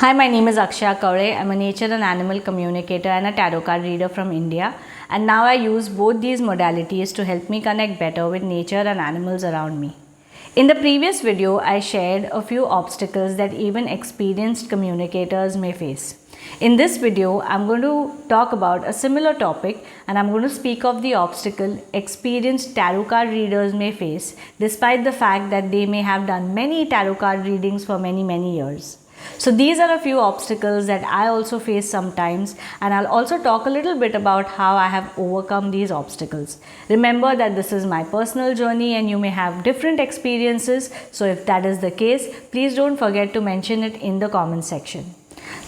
Hi, my name is Akshaya Kaure. I'm a nature and animal communicator and a tarot card reader from India. And now I use both these modalities to help me connect better with nature and animals around me. In the previous video, I shared a few obstacles that even experienced communicators may face. In this video, I'm going to talk about a similar topic and I'm going to speak of the obstacle experienced tarot card readers may face despite the fact that they may have done many tarot card readings for many years. So these are a few obstacles that I also face sometimes, and I'll also talk a little bit about how I have overcome these obstacles. Remember that this is my personal journey and you may have different experiences. So if that is the case, please don't forget to mention it in the comment section.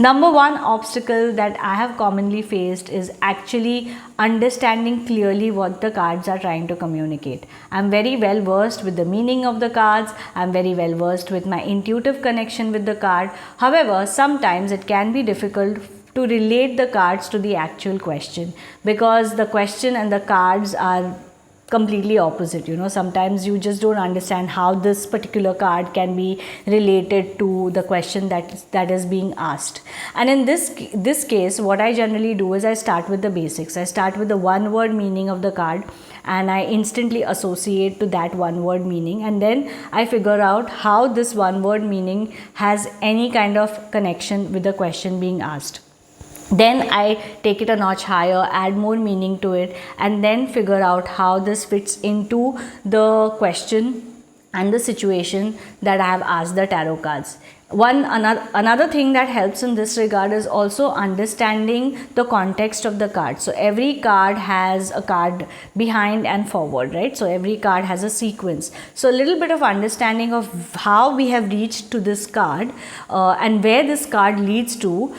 Number one obstacle that I have commonly faced is actually understanding clearly what the cards are trying to communicate. I'm very well versed with the meaning of the cards. I'm very well versed with my intuitive connection with the card. However, sometimes it can be difficult to relate the cards to the actual question because the question and the cards are completely opposite. Sometimes you just don't understand how this particular card can be related to the question that is being asked. And in this case, what I generally do is I start with the basics. I start with the one word meaning of the card and I instantly associate to that one word meaning, and then I figure out how this one word meaning has any kind of connection with the question being asked. Then I take it a notch higher, add more meaning to it, and then figure out how this fits into the question and the situation that I have asked the tarot cards. Another thing that helps in this regard is also understanding the context of the card. So every card has a card behind and forward, right? So every card has a sequence. So a little bit of understanding of how we have reached to this card and where this card leads to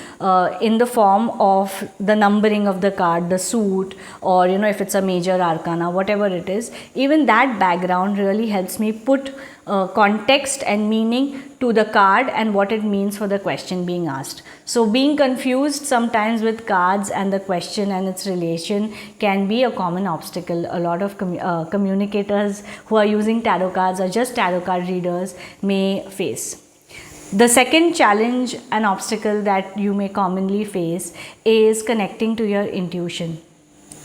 in the form of the numbering of the card, the suit, or if it's a major arcana, whatever it is. Even that background really helps me put context and meaning to the card and what it means for the question being asked. So being confused sometimes with cards and the question and its relation can be a common obstacle a lot of communicators who are using tarot cards or just tarot card readers may face. The second challenge and obstacle that you may commonly face is connecting to your intuition.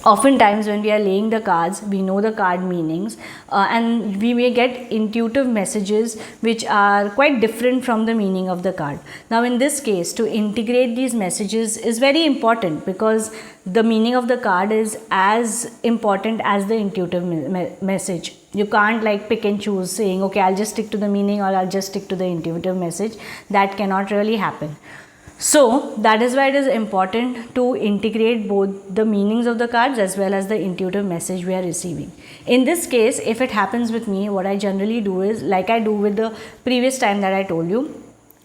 Oftentimes when we are laying the cards, we know the card meanings and we may get intuitive messages which are quite different from the meaning of the card. Now in this case, to integrate these messages is very important because the meaning of the card is as important as the intuitive message. You can't pick and choose saying, okay, I'll just stick to the meaning or I'll just stick to the intuitive message. That cannot really happen. So that is why it is important to integrate both the meanings of the cards as well as the intuitive message we are receiving. In this case, if it happens with me, what I generally do is, like I do with the previous time that I told you,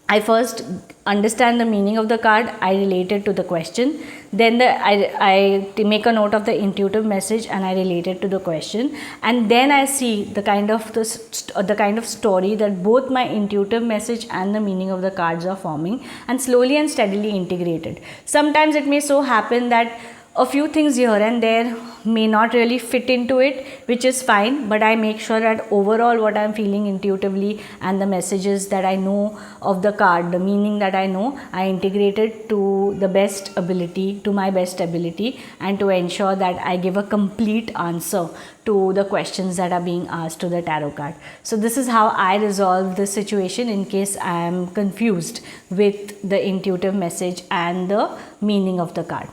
I first understand the meaning of the card, I relate it to the question, then I make a note of the intuitive message and I relate it to the question, and then I see the kind of story that both my intuitive message and the meaning of the cards are forming, and slowly and steadily integrate it. Sometimes it may so happen that a few things here and there may not really fit into it, which is fine, but I make sure that overall what I'm feeling intuitively and the messages that I know of the card, the meaning that I know, I integrate it to my best ability, and to ensure that I give a complete answer to the questions that are being asked to the tarot card. So this is how I resolve this situation in case I am confused with the intuitive message and the meaning of the card.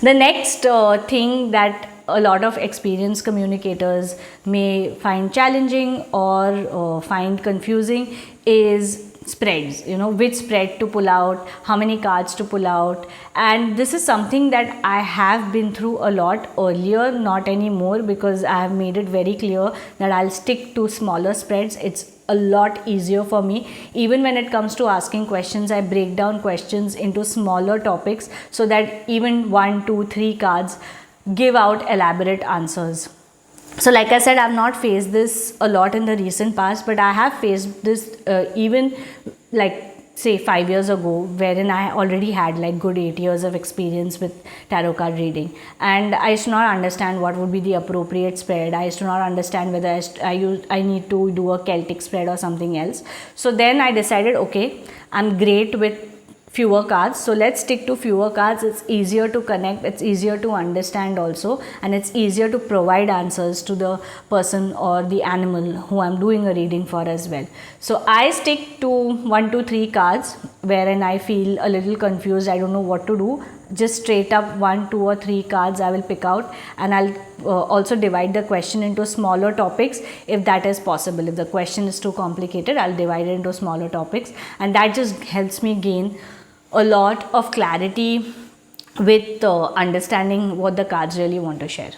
The next thing that a lot of experienced communicators may find challenging or find confusing is spreads. Which spread to pull out, how many cards to pull out, and this is something that I have been through a lot earlier, not anymore, because I have made it very clear that I'll stick to smaller spreads. It's a lot easier for me. Even when it comes to asking questions, I break down questions into smaller topics so that even 1, 2, 3 cards give out elaborate answers. So like I said, I've not faced this a lot in the recent past, but I have faced this even say 5 years ago, wherein I already had like good 8 years of experience with tarot card reading, and I used to not understand what would be the appropriate spread. I used to not understand whether I need to do a Celtic spread or something else. So then I decided, okay, I'm great with fewer cards, so let's stick to fewer cards. It's easier to connect, it's easier to understand also, and it's easier to provide answers to the person or the animal who I'm doing a reading for as well. So I stick to 1 to 3 cards wherein I feel a little confused, I don't know what to do. Just straight up 1, 2 or 3 cards I will pick out, and I'll also divide the question into smaller topics if that is possible. If the question is too complicated, I'll divide it into smaller topics, and that just helps me gain a lot of clarity with understanding what the cards really want to share.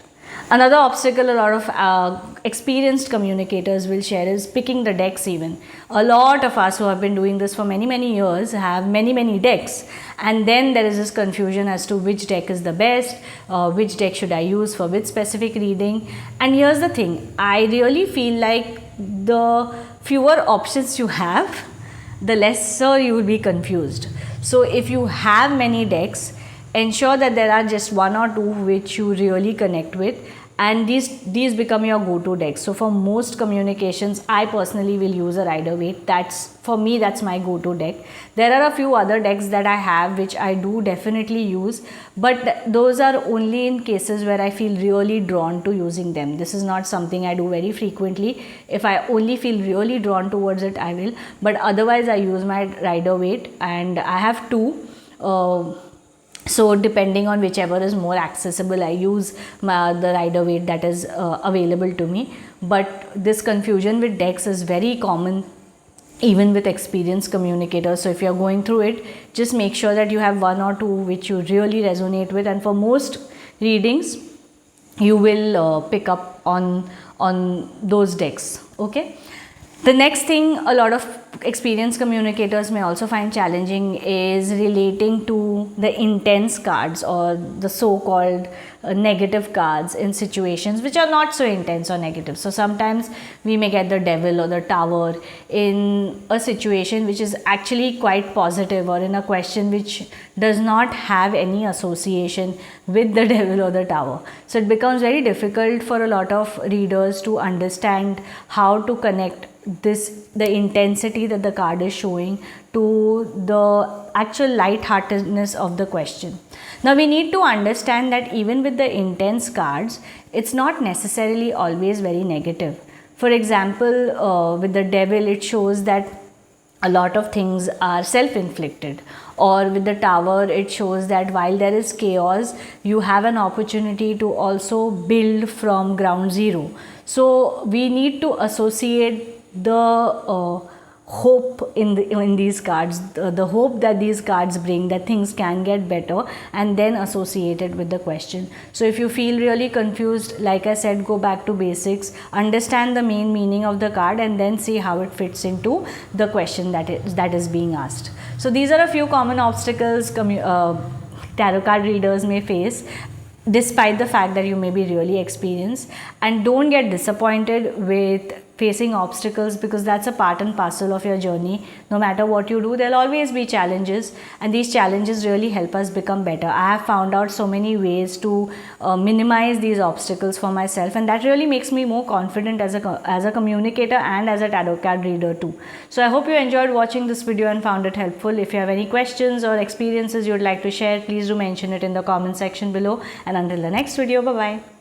Another obstacle a lot of experienced communicators will share is picking the decks even. A lot of us who have been doing this for many years have many decks, and then there is this confusion as to which deck is the best, which deck should I use for which specific reading. And here's the thing, I really feel like the fewer options you have, the lesser you will be confused. So if you have many decks, ensure that there are just 1 or 2 which you really connect with, and these become your go-to decks. So for most communications, I personally will use a Rider-Waite. For me, that's my go-to deck. There are a few other decks that I have which I do definitely use, but those are only in cases where I feel really drawn to using them. This is not something I do very frequently. If I only feel really drawn towards it, I will, but otherwise I use my Rider-Waite, and I have 2. So depending on whichever is more accessible, I use the Rider-Waite that is available to me. But this confusion with decks is very common even with experienced communicators. So if you're going through it, just make sure that you have 1 or 2 which you really resonate with, and for most readings you will pick up on those decks. Okay. The next thing a lot of experienced communicators may also find challenging is relating to the intense cards or the so-called negative cards in situations which are not so intense or negative. So sometimes we may get the Devil or the Tower in a situation which is actually quite positive, or in a question which does not have any association with the Devil or the Tower. So it becomes very difficult for a lot of readers to understand how to connect the intensity that the card is showing to the actual lightheartedness of the question. Now we need to understand that even with the intense cards, it's not necessarily always very negative. For example, with the Devil, it shows that a lot of things are self-inflicted, or with the Tower, it shows that while there is chaos, you have an opportunity to also build from ground zero. So we need to associate the hope in these cards, the hope that these cards bring, that things can get better, and then associate it with the question. So if you feel really confused, like I said, go back to basics, understand the main meaning of the card, and then see how it fits into the question that is being asked. So these are a few common obstacles tarot card readers may face, despite the fact that you may be really experienced. And don't get disappointed with facing obstacles, because that's a part and parcel of your journey. No matter what you do, there'll always be challenges, and these challenges really help us become better. I have found out so many ways to minimize these obstacles for myself, and that really makes me more confident as a communicator and as a tarot card reader too. So I hope you enjoyed watching this video and found it helpful. If you have any questions or experiences you would like to share, please do mention it in the comment section below. And until the next video, bye bye.